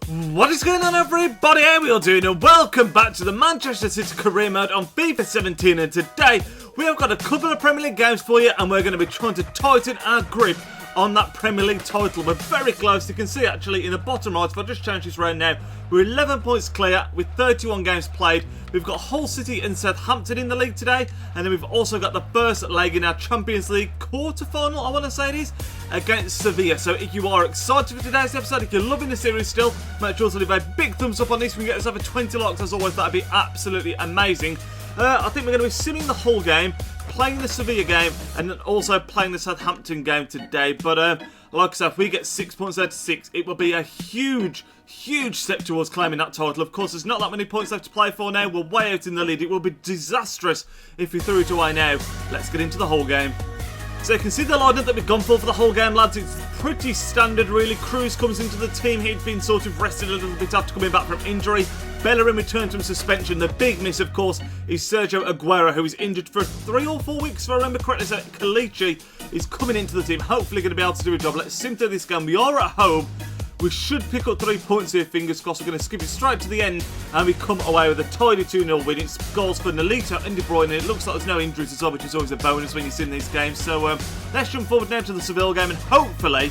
What is going on, everybody? How are we all doing? And welcome back to the Manchester City career mode on FIFA 17. And today we have got a couple of Premier League games for you, and we're going to be trying to tighten our grip on that Premier League title. We're very close. You can see actually in the bottom right, if I just change this round now, we're 11 points clear with 31 games played. We've got Hull City and Southampton in the league today, and then we've also got the first leg in our Champions League quarter-final, I want to say it is, against Sevilla. So if you are excited for today's episode, if you're loving the series still, make sure to leave a big thumbs up on this. We can get us over 20 likes as always. That'd be absolutely amazing. I think we're going to be simming the Hull game, playing the Sevilla game, and then also playing the Southampton game today. But like I said, if we get 6 points out of 6, it will be a huge step towards claiming that title. Of course, there's not that many points left to play for now. We're way out in the lead. It will be disastrous if we threw it away now. Let's get into the Hull game. So you can see the lineup that we've gone for the whole game, lads. It's pretty standard, really. Cruz comes into the team. He'd been sort of rested a little bit after coming back from injury. Bellerin returned from suspension. The big miss, of course, is Sergio Aguero, who is injured for 3 or 4 weeks, if I remember correctly. So Kalichi is coming into the team, hopefully going to be able to do a job. Let's sim through this game. We are at home. We should pick up 3 points here, fingers crossed. We're going to skip it straight to the end, and we come away with a tidy 2-0 win. It's goals for Nolito and De Bruyne. It looks like there's no injuries as well, which is always a bonus when you're seeing these games. So let's jump forward now to the Seville game, and hopefully,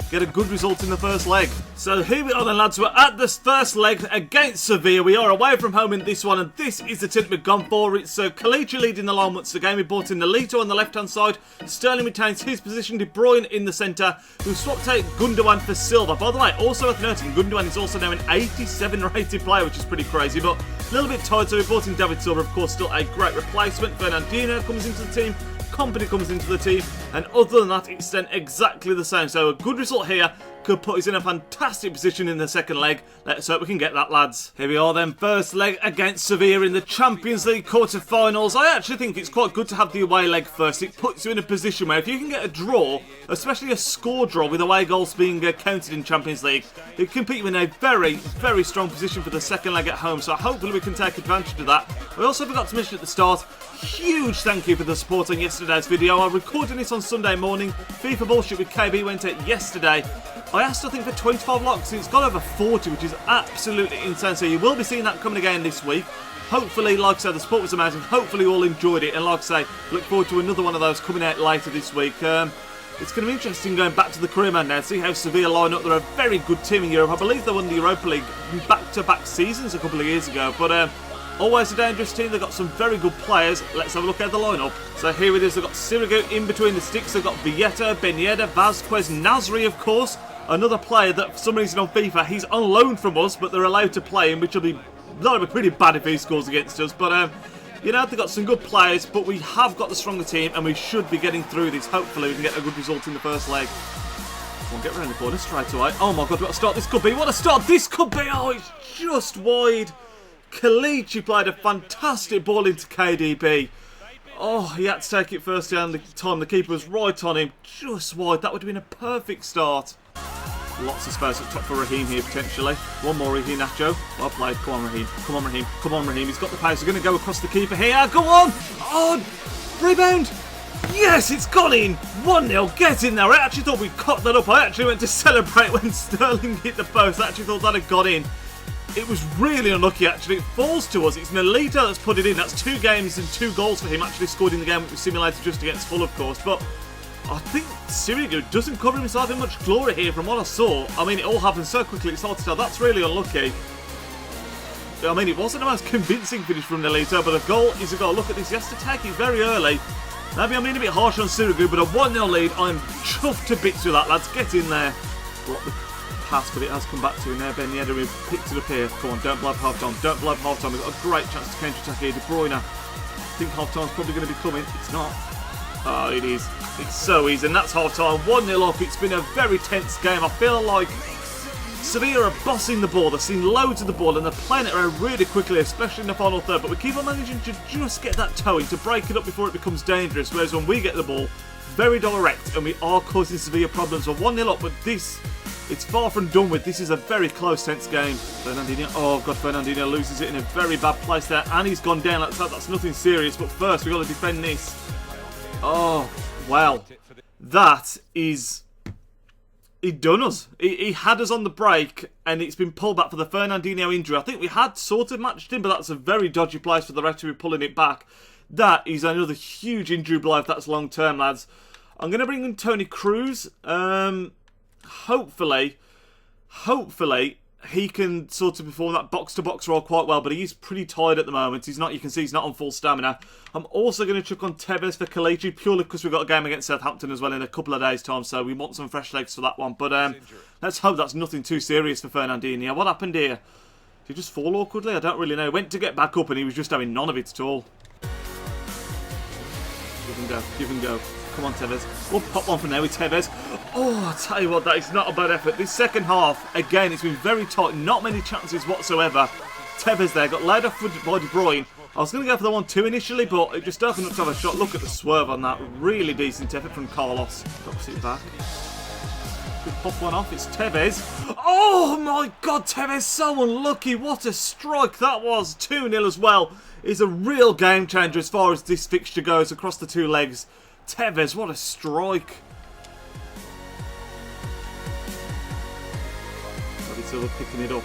get a good result in the first leg. So here we are then, lads. We're at this first leg against Sevilla. We are away from home in this one, and this is the team we've gone for. It's Kalichi leading the line once again. We brought in Nolito on the left-hand side. Sterling retains his position. De Bruyne in the centre. We've swapped out Gundogan for Silva. By the way, also worth noting, Gundogan is also now an 87 rated player, which is pretty crazy, but a little bit tight. So we brought in David Silva, of course, still a great replacement. Fernandinho comes into the team. Company comes into the team, and other than that, it's then exactly the same. So a good result here could put us in a fantastic position in the second leg. Let's hope we can get that, lads. Here we are then, first leg against Sevilla in the Champions League quarter-finals. I actually think it's quite good to have the away leg first. It puts you in a position where if you can get a draw, especially a score draw with away goals being counted in Champions League, it can put you in a very strong position for the second leg at home. So hopefully we can take advantage of that. I also forgot to mention at the start, huge thank you for the support on yesterday's video. I'm recording this on Sunday morning. FIFA Bullshit with KB went out yesterday. I asked, I think, for 25 likes, and it's got over 40, which is absolutely insane. So you will be seeing that coming again this week. Hopefully, like I said, the support was amazing. Hopefully you all enjoyed it. And like I say, look forward to another one of those coming out later this week. It's going to be interesting going back to the career mode now, see how Sevilla line up. They're a very good team in Europe. I believe they won the Europa League back-to-back seasons a couple of years ago. But always a dangerous team. They've got some very good players. Let's have a look at the lineup. So here it is. They've got Sirigu in between the sticks. They've got Villeta, Ben Yedder, Vazquez, Nasri, of course. Another player that for some reason on FIFA, he's on loan from us, but they're allowed to play him, which will be pretty bad if he scores against us. But, you know, they've got some good players, but we have got the stronger team, and we should be getting through this. Hopefully we can get a good result in the first leg. Come on, get around the corner straight away. Oh my God, what a start this could be. What a start this could be. Oh, it's just wide. Kalichi played a fantastic ball into KDB. Oh, he had to take it first down the time. The keeper was right on him, just wide. That would have been a perfect start. Lots of space up top for Raheem here, potentially. One more, Raheem Nacho. Well played. Come on, Raheem. Come on, Raheem. Come on, Raheem. He's got the pace. We're going to go across the keeper here. Go on! Oh, rebound! Yes, it's gone in! 1-0. Get in there. I actually thought we caught that up. I actually went to celebrate when Sterling hit the post. I actually thought that had got in. It was really unlucky, actually. It falls to us. It's Nolito that's put it in. That's 2 games and 2 goals for him. Actually scored in the game, which was simulated just against Hull, of course. But I think Sirigu doesn't cover himself in much glory here from what I saw. I mean, it all happened so quickly, it's hard to tell. That's really unlucky. I mean, it wasn't the most convincing finish from Nolito, but a goal is a goal. Look at this. He has to take it very early. Maybe I'm being a bit harsh on Sirigu, but a 1-0 lead. I'm chuffed to bits with that, lads. Get in there. Block the pass, but it has come back to him now. Ben Yedder, we've picked it up here. Come on, don't blow up half-time. Don't blow up half-time. We've got a great chance to counter-attack here. De Bruyne. I think half-time's probably going to be coming. It's not. Oh, it is. It's so easy, and that's half-time. 1-0 up. It's been a very tense game. I feel like Sevilla are bossing the ball. They're seeing loads of the ball, and they're playing it around really quickly, especially in the final third. But we keep on managing to just get that toe in, to break it up before it becomes dangerous. Whereas when we get the ball, very direct, and we are causing Sevilla problems. We're 1-0 up, but this, it's far from done with. This is a very close, tense game. Fernandinho, oh God, Fernandinho loses it in a very bad place there, and he's gone down. That's nothing serious, but first we've got to defend this. Oh, wow. That is he done us. He had us on the break, and it's been pulled back for the Fernandinho injury. I think we had sort of matched him, but that's a very dodgy place for the rest to be pulling it back. That is another huge injury blow if that's long term, lads. I'm going to bring in Tony Cruz. Hopefully, he can sort of perform that box-to-box role quite well, but he's pretty tired at the moment. He's not. You can see he's not on full stamina. I'm also going to chuck on Tevez for Kalichi, purely because we've got a game against Southampton as well in a couple of days' time, so we want some fresh legs for that one. But let's hope that's nothing too serious for Fernandinho. What happened here? Did he just fall awkwardly? I don't really know. He went to get back up and he was just having none of it at all. Give and go, give and go. Come on, Tevez. We'll pop one from there with Tevez. Oh, I tell you what, that is not a bad effort. This second half, again, it's been very tight. Not many chances whatsoever. Tevez there got laid off by De Bruyne. I was going to go for the 1-2 initially, but it just opened up to have a shot. Look at the swerve on that. Really decent effort from Carlos. Got to sit back. Could pop one off. It's Tevez. Oh, my God, Tevez, so unlucky. What a strike that was. 2-0 as well. Is a real game changer as far as this fixture goes across the two legs. Tevez, what a strike. Bloody Silva picking it up.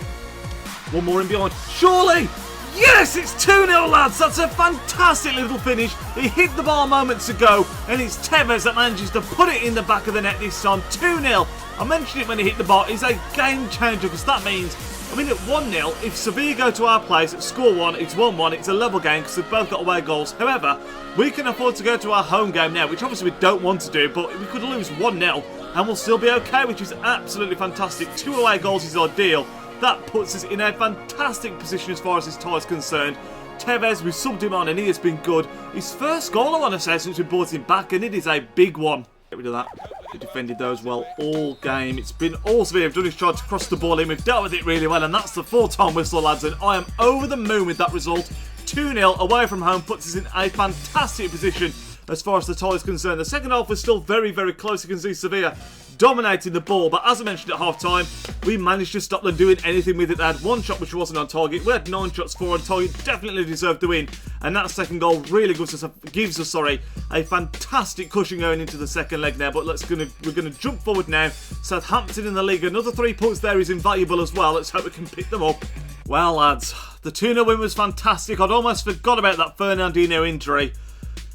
One more in behind. Surely! Yes, it's 2-0, lads. That's a fantastic little finish. He hit the ball moments ago, and it's Tevez that manages to put it in the back of the net this time. 2-0. I mentioned it when he hit the ball. It's a game changer because that means, I mean, at 1-0, if Sevilla go to our place, score one, it's 1-1, it's a level game because they've both got away goals. However, we can afford to go to our home game now, which obviously we don't want to do, but we could lose 1-0 and we'll still be okay, which is absolutely fantastic. 2 away goals is ideal. That puts us in a fantastic position as far as this tie is concerned. Tevez, we subbed him on and he has been good. His first goal, I want to say, since we brought him back, and it is a big one. Get rid of that. He defended those well all game. It's been all severe. We've done his job to cross the ball in. We've dealt with it really well, and that's the full-time whistle, lads. And I am over the moon with that result. 2-0 away from home puts us in a fantastic position as far as the tie is concerned. The second half was still very, very close. You can see Sevilla dominating the ball, but as I mentioned at half-time, we managed to stop them doing anything with it. They had one shot which wasn't on target. We had 9 shots, 4 on target. Definitely deserved to win, and that second goal really gives us a fantastic cushion going into the second leg now. But we're gonna jump forward now. Southampton in the league, another 3 points there is invaluable as well. Let's hope we can pick them up. Well, lads, the 2-0 win was fantastic. I'd almost forgot about that Fernandinho injury.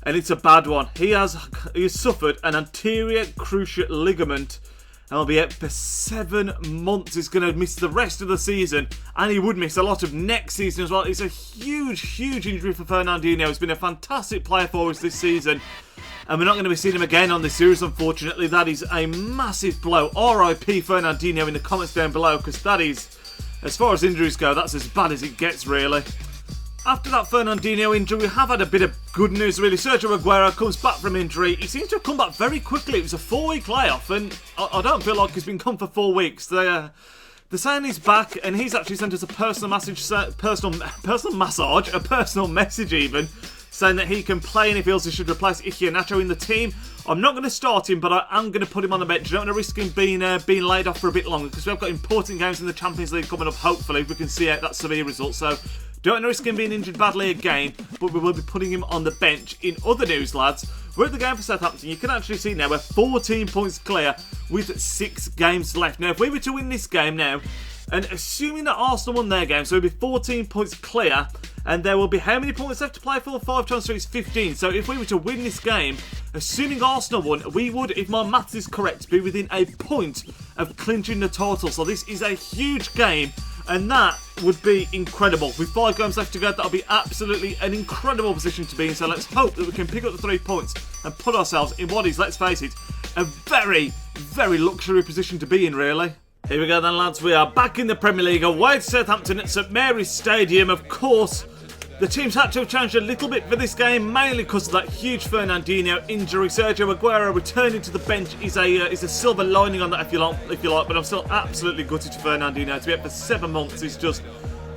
And it's a bad one. He has suffered an anterior cruciate ligament and will be out for 7 months. He's going to miss the rest of the season, and he would miss a lot of next season as well. It's a huge, huge injury for Fernandinho. He's been a fantastic player for us this season, and we're not going to be seeing him again on this series, unfortunately. That is a massive blow. RIP Fernandinho in the comments down below, because that is, as far as injuries go, that's as bad as it gets, really. After that Fernandinho injury, we have had a bit of good news, really. Sergio Aguero comes back from injury. He seems to have come back very quickly. It was a 4-week layoff, and I don't feel like he's been gone for 4 weeks. They're saying he's back, and he's actually sent us a personal message even, saying that he can play and he feels he should replace Iheanacho in the team. I'm not going to start him, but I am going to put him on the bench. I don't want to risk him being laid off for a bit longer, because we've got important games in the Champions League coming up, hopefully, if we can see out that Sevilla result. So don't risk him being injured badly again, but we will be putting him on the bench. In other news, lads, we're at the game for Southampton. You can actually see now we're 14 points clear with 6 games left. Now, if we were to win this game now, and assuming that Arsenal won their game, so we'll be 14 points clear, and there will be how many points left to play for? 5 times 3 is 15. So if we were to win this game, assuming Arsenal won, we would, if my maths is correct, be within a point of clinching the title. So this is a huge game, and that would be incredible. With 5 games left to go, that'll be absolutely an incredible position to be in. So let's hope that we can pick up the 3 points and put ourselves in what is, let's face it, a very, very luxury position to be in, really. Here we go then, lads. We are back in the Premier League, away to Southampton at St Mary's Stadium. Of course, the teams had to have changed a little bit for this game, mainly because of that huge Fernandinho injury. Sergio Aguero returning to the bench is a silver lining on that, if you like. But I'm still absolutely gutted for Fernandinho. To be out for 7 months is just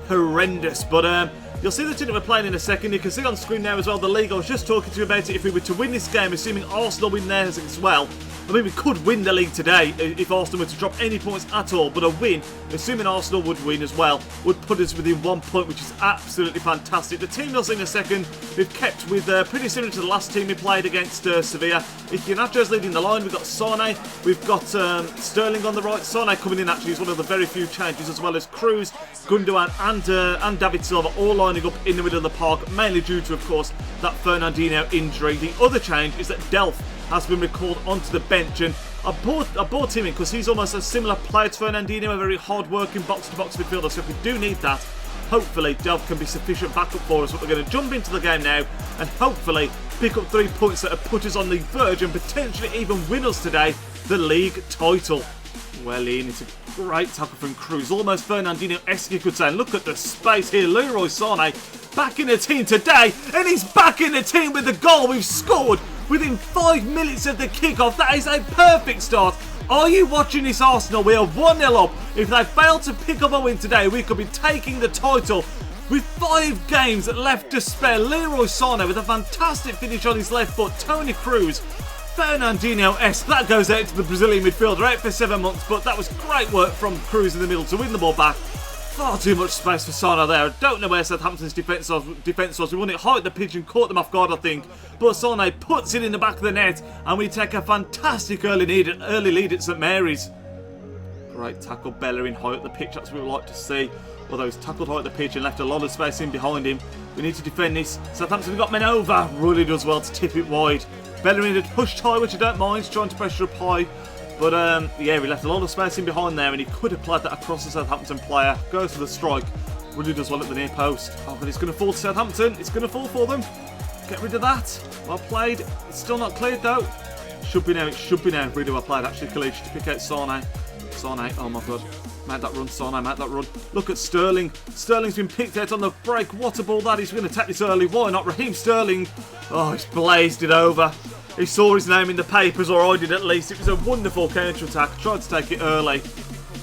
horrendous. But you'll see the team that we're playing in a second. You can see on screen now as well the league. I was just talking to you about it. If we were to win this game, assuming Arsenal win theirs as well, I mean, we could win the league today if Arsenal were to drop any points at all, but a win, assuming Arsenal would win as well, would put us within 1 point, which is absolutely fantastic. The team you'll see in a second, we've kept with pretty similar to the last team we played against Sevilla. Iheanacho's leading the line, we've got Sane, we've got Sterling on the right. Sane coming in actually is one of the very few changes, as well as Cruz, Gundogan and David Silva all lining up in the middle of the park, mainly due to, of course, that Fernandinho injury. The other change is that Delph has been recalled onto the bench, and I brought him in because he's almost a similar player to Fernandinho, a very hard-working box-to-box midfielder, so if we do need that, hopefully Delph can be sufficient backup for us. But we're going to jump into the game now and hopefully pick up 3 points that have put us on the verge and potentially even win us today the league title. Well in, it's a great tackle from Cruz, almost Fernandinho-esque you could say. And look at the space here, Leroy Sane back in the team today, and he's back in the team with the goal we've scored within 5 minutes of the kickoff. That is a perfect start. Are you watching this, Arsenal? We are 1-0 up. If they fail to pick up a win today, we could be taking the title with 5 games left to spare. Leroy Sane with a fantastic finish on his left foot. Toni Kroos, Fernandinho-esque. That goes out to the Brazilian midfielder, out for 7 months, but that was great work from Cruz in the middle to win the ball back. Far too much space for Sane there. I don't know where Southampton's defence was. We won it high at the pitch and caught them off guard, I think. But Sane puts it in the back of the net, and we take a fantastic early lead at St Mary's. Great tackle, Bellerin high at the pitch. That's what we like to see. Although he's tackled high at the pitch and left a lot of space in behind him. We need to defend this. Southampton have got men over. Really does well to tip it wide. Bellerin had pushed high, which I don't mind. He's trying to pressure up high. But, yeah, we left a lot of space in behind there, and he could have played that across the Southampton player. Goes for the strike. Really does well at the near post. Oh, but it's going to fall to Southampton. It's going to fall for them. Get rid of that. Well played. It's still not cleared, though. Should be now. It should be now. Really well played, actually, Khalid, to pick out Sane. Sane, oh, my God. Make that run, Sane, make that run. Look at Sterling. Sterling's been picked out on the break. What a ball that is. We're going to take this early. Why not? Raheem Sterling. Oh, he's blazed it over. He saw his name in the papers, or I did at least. It was a wonderful counter-attack. Tried to take it early,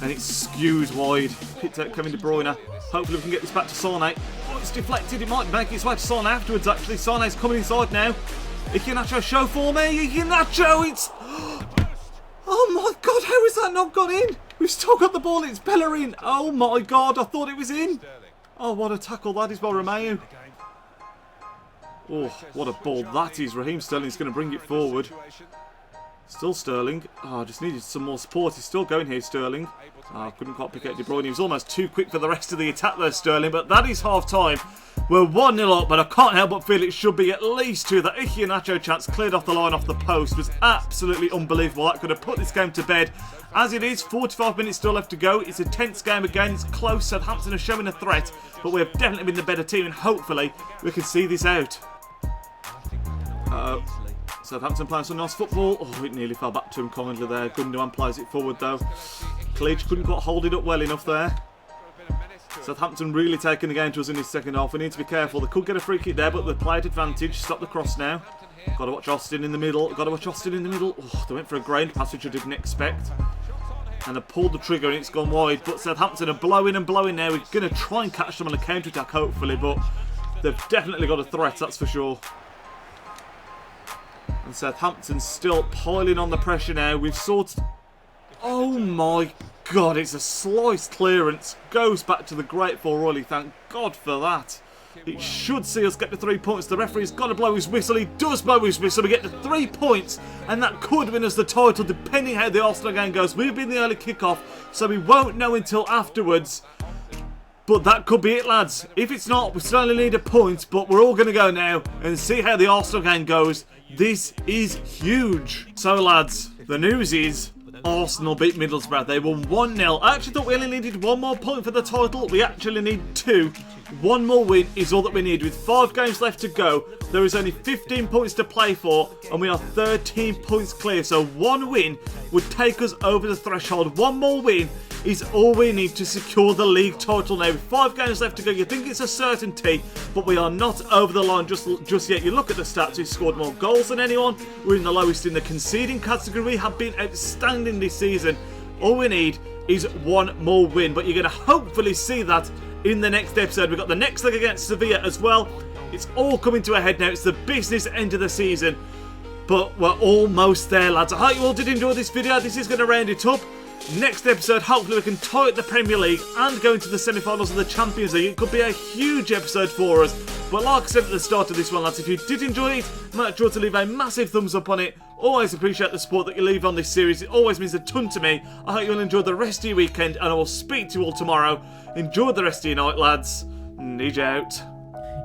and it skewed wide. Picked out Kevin De Bruyne. Hopefully we can get this back to Sane. Oh, it's deflected. It might make its way to Sane afterwards, actually. Sane's coming inside now. Iheanacho, show for me. Iheanacho, it's... Oh, my God, how has that not gone in? We've still got the ball. It's Bellerin. Oh, my God, I thought it was in. Oh, what a tackle that is by Romeu. Oh, what a ball that is. Raheem Sterling's going to bring it forward. Still Sterling. Oh, just needed some more support. He's still going here, Sterling. Oh, couldn't quite pick out De Bruyne. He was almost too quick for the rest of the attack there, Sterling. But that is half-time. We're 1-0 up, but I can't help but feel it should be at least 2. That Iheanacho chance cleared off the line off the post was absolutely unbelievable. That could have put this game to bed. As it is, 45 minutes still left to go. It's a tense game again. It's close. Southampton are showing a threat, but we have definitely been the better team, and hopefully we can see this out. Southampton playing some nice football. Oh, it nearly fell back to him kindly there. Gundogan plays it forward though. Khalid couldn't quite hold it up well enough there. Southampton really taking the game to us in this second half. We need to be careful. They could get a free kick there, but they played advantage. Stop the cross now. Got to watch Austin in the middle. Got to watch Austin in the middle. Oh, they went for a ground pass, which I didn't expect. And they pulled the trigger and it's gone wide. But Southampton are blowing and blowing now. We're going to try and catch them on a counter-attack, hopefully. But they've definitely got a threat, that's for sure. And Southampton's still piling on the pressure now. We've sorted... Oh my God, it's a slice clearance. Goes back to the grateful Royley. Thank God for that. It should see us get the 3 points. The referee's got to blow his whistle. He does blow his whistle. We get the 3 points, and that could win us the title, depending how the Arsenal game goes. We've been the early kickoff, so we won't know until afterwards. But that could be it, lads. If it's not, we still only need a point, but we're all going to go now and see how the Arsenal game goes. This is huge. So, lads, the news is Arsenal beat Middlesbrough. They won 1-0. I actually thought we only needed 1 more point for the title. We actually need 2. 1 more win is all that we need. With 5 games left to go, there is only 15 points to play for, and we are 13 points clear. So 1 win would take us over the threshold. 1 more win is all we need to secure the league title now. With 5 games left to go, you think it's a certainty, but we are not over the line just yet. You look at the stats, we've scored more goals than anyone. We're in the lowest in the conceding category. We have been outstanding this season. All we need is 1 more win, but you're going to hopefully see that in the next episode. We've got the next leg against Sevilla as well. It's all coming to a head now. It's the business end of the season. but we're almost there, lads. I hope you all did enjoy this video. This is going to round it up. Next episode, hopefully we can tie up the Premier League and go into the semi-finals of the Champions League. It could be a huge episode for us. But like I said at the start of this one, lads, if you did enjoy it, make sure to leave a massive thumbs up on it. Always appreciate the support that you leave on this series. It always means a ton to me. I hope you'll enjoy the rest of your weekend, and I will speak to you all tomorrow. Enjoy the rest of your night, lads. Nidge out.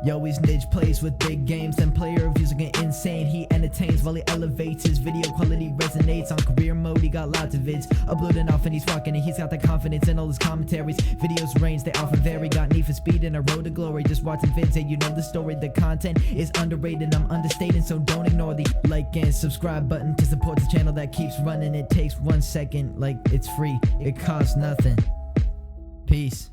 Yo, he's Nidge, plays with big games and player reviews are getting insane. He entertains while he elevates, his video quality resonates. On career mode, he got lots of vids uploading off and he's rocking it. He's got the confidence in all his commentaries. Videos range, they often vary. Got need for speed and a road to glory. Just watching vids and you know the story. The content is underrated, I'm understating, so don't ignore the like and subscribe button to support the channel that keeps running. It takes 1 second, like it's free, it costs nothing. Peace.